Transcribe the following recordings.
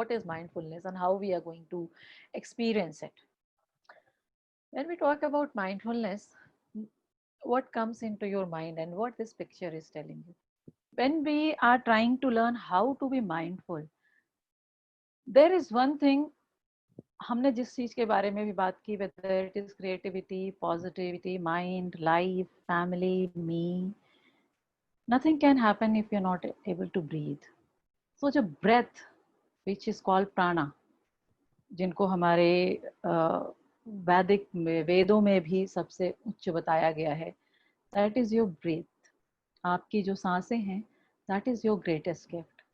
what is mindfulness and how we are going to experience it. When we talk about mindfulness, what comes into your mind and what this picture is telling you? When we are trying to learn how to be mindful, there is one thing, हमने जिस चीज के बारे में भी बात की, whether it is creativity, positivity, mind, life, family, me, nothing can happen if you're not able to breathe. So the breath, which is called prana, जिनको हमारे वैदिक में, वेदों में भी सबसे उच्च बताया गया है, that is your breath. आपकी जो सांसें हैं, that is your greatest gift.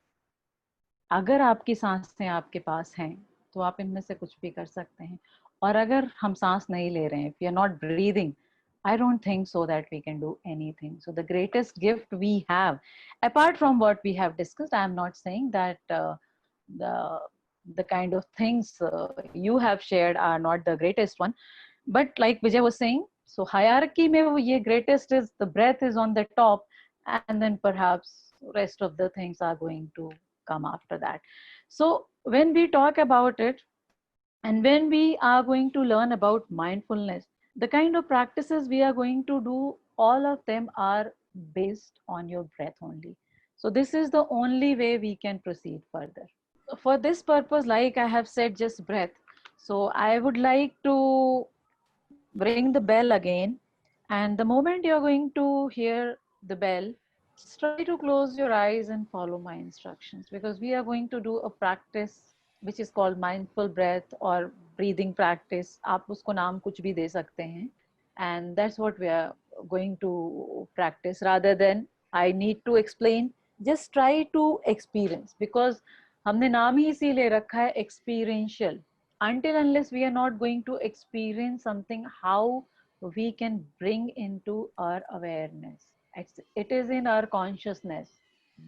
अगर आपकी सांसें आपके पास हैं तो आप इनमें से कुछ भी कर सकते हैं, और अगर हम सांस नहीं ले रहे हैं, if we are not breathing, I don't think so that we can do anything. So the greatest gift we have, apart from what we have discussed, I am not saying that the the kind of things you have shared are not the greatest one, but like Vijay was saying, so hierarchy mein wo ye greatest is, the breath is on the top, and then perhaps rest of the things are going to come after that. So when we talk about it, and when we are going to learn about mindfulness, the kind of practices we are going to do, all of them are based on your breath only. So this is the only way we can proceed further. For this purpose, like I have said, just breath. So I would like to ring the bell again, and the moment you're going to hear the bell, just try to close your eyes and follow my instructions, because we are going to do a practice which is called mindful breath or breathing practice. आप उसको नाम कुछ भी दे सकते हैं, and that's what we are going to practice. Rather than I need to explain, just try to experience, because हमने नाम ही इसीलिए रखा है experiential. Until unless we are not going to experience something, how we can bring into our awareness? It is in our consciousness.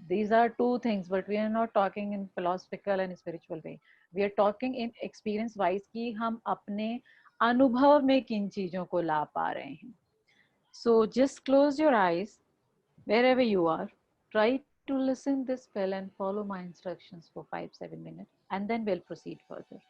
These are two things, but we are not talking in philosophical and spiritual way. We are talking in experience wise कि हम अपने अनुभव में किन चीजों को ला पा रहे हैं. So just close your eyes wherever you are. Try to listen this bell and follow my instructions for 5-7 minutes, and then we'll proceed further.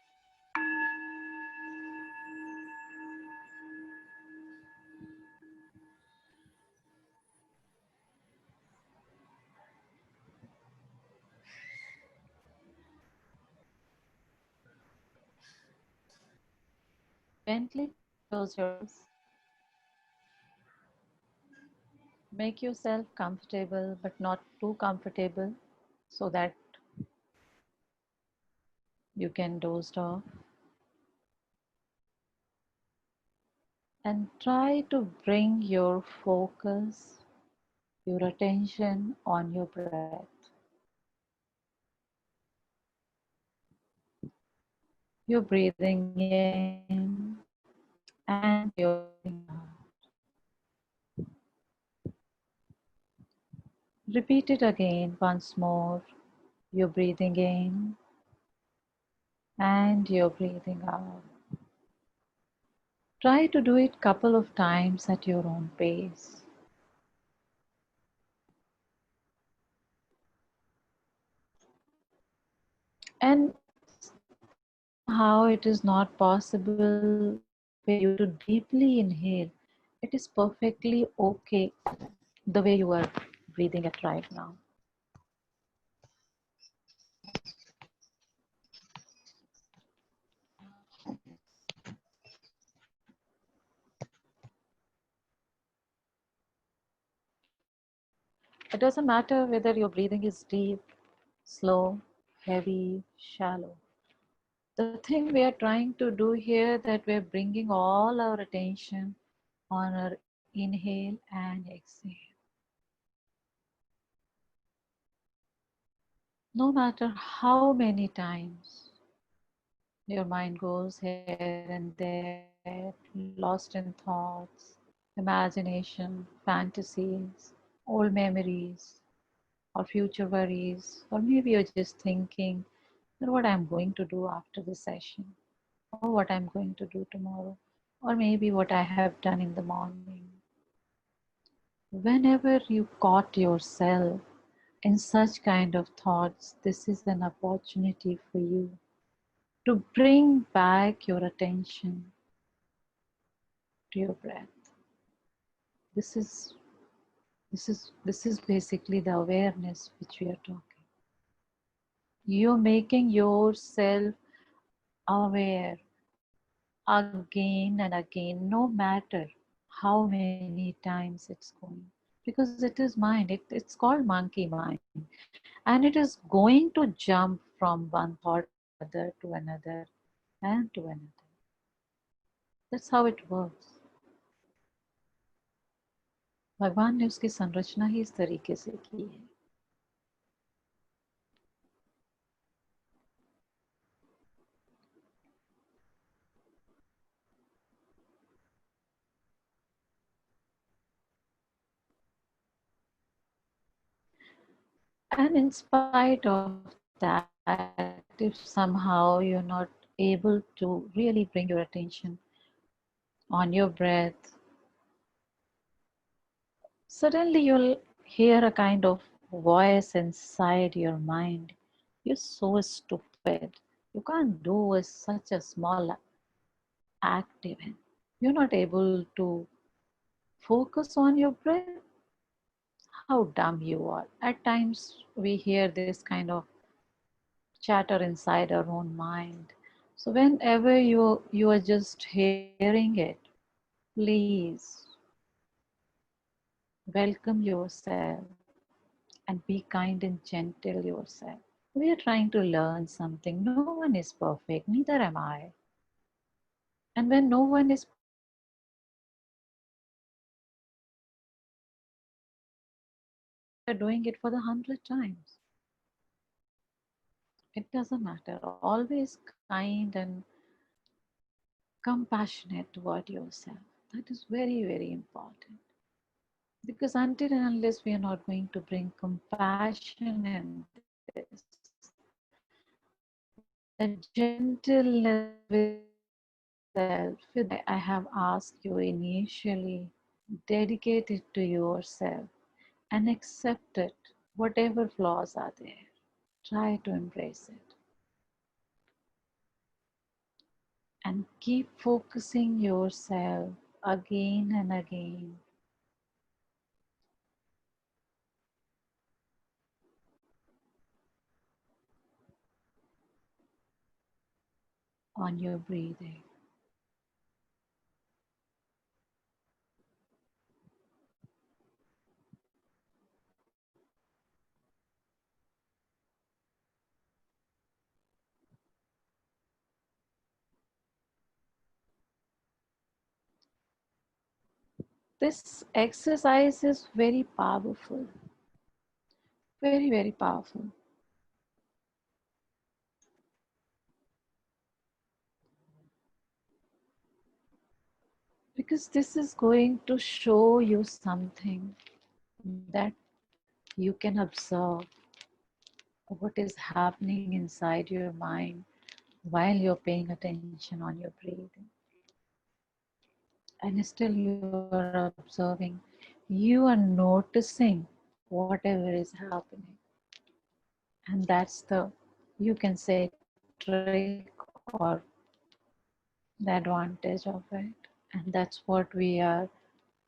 Gently close your eyes. Make yourself comfortable, but not too comfortable, so that you can doze off. And try to bring your focus, your attention on your breath. You're breathing in and you're breathing out. Repeat it again once more. You're breathing in and you're breathing out. Try to do it a couple of times at your own pace. And somehow it is not possible for you to deeply inhale. It is perfectly okay the way you are breathing it right now. It doesn't matter whether your breathing is deep, slow, heavy, shallow. The thing we are trying to do here, that we're bringing all our attention on our inhale and exhale. No matter how many times your mind goes here and there, lost in thoughts, imagination, fantasies, old memories, or future worries, or maybe you're just thinking that what I'm going to do after this session, or what I'm going to do tomorrow, or maybe what I have done in the morning. Whenever you caught yourself In such kind of thoughts, this is an opportunity for you to bring back your attention to your breath. This is basically the awareness which we are talking. You're making yourself aware again and again, no matter how many times it's going. Because it is mind, it's called monkey mind, and it is going to jump from one thought to another, to another, and to another. That's how it works. भगवान ने उसकी संरचना ही इस तरीके से की है. And in spite of that, if somehow you're not able to really bring your attention on your breath, suddenly you'll hear a kind of voice inside your mind. You're so stupid. You can't do such a small act even. You're not able to focus on your breath. How dumb you are. At times we hear this kind of chatter inside our own mind. So whenever you are just hearing it, please welcome yourself and be kind and gentle yourself. We are trying to learn something. No one is perfect, neither am I. And when no one is perfect, even if we are doing it for the 100th times, it doesn't matter. Always kind and compassionate toward yourself. That is very, very important. Because until and unless we are not going to bring compassion in this, that gentleness with yourself, with I have asked you initially, dedicate it to yourself and accept it, whatever flaws are there. Try to embrace it and keep focusing yourself again and again on your breathing. This exercise is very powerful, very, very powerful. Because this is going to show you something that you can observe what is happening inside your mind while you're paying attention on your breathing. And still you are observing, you are noticing whatever is happening. And that's the, you can say, trick or the advantage of it. And that's what we are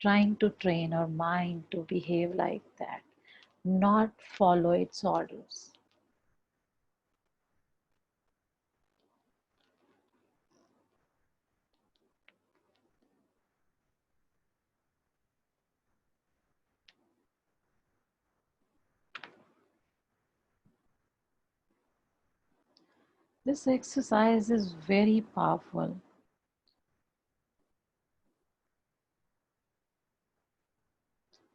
trying to train our mind to behave like that, not follow its orders. This exercise is very powerful.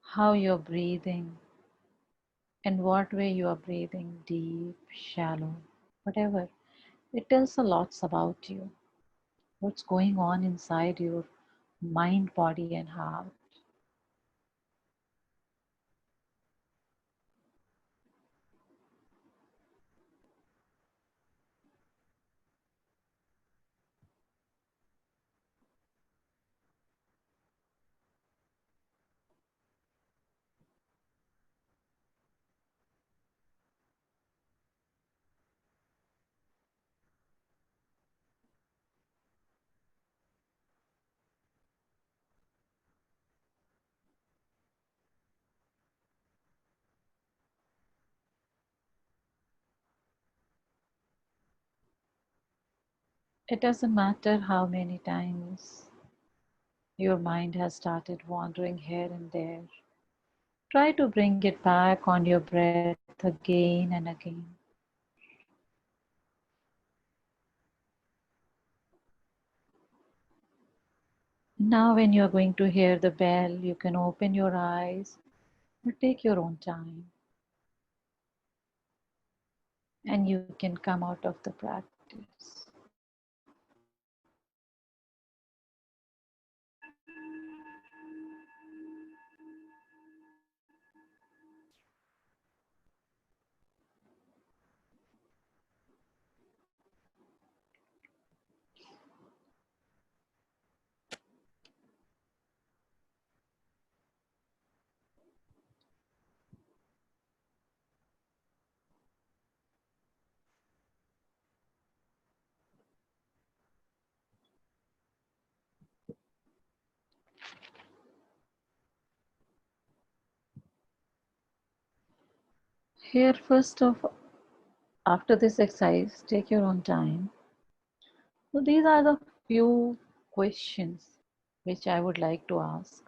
How you're breathing, in what way you are breathing, deep, shallow, whatever. It tells a lot about you, what's going on inside your mind, body, and heart. It doesn't matter how many times your mind has started wandering here and there. Try to bring it back on your breath again and again. Now, when you're going to hear the bell, you can open your eyes, but take your own time, and you can come out of the practice. Here, first of after this exercise, take your own time. So, these are the few questions which I would like to ask.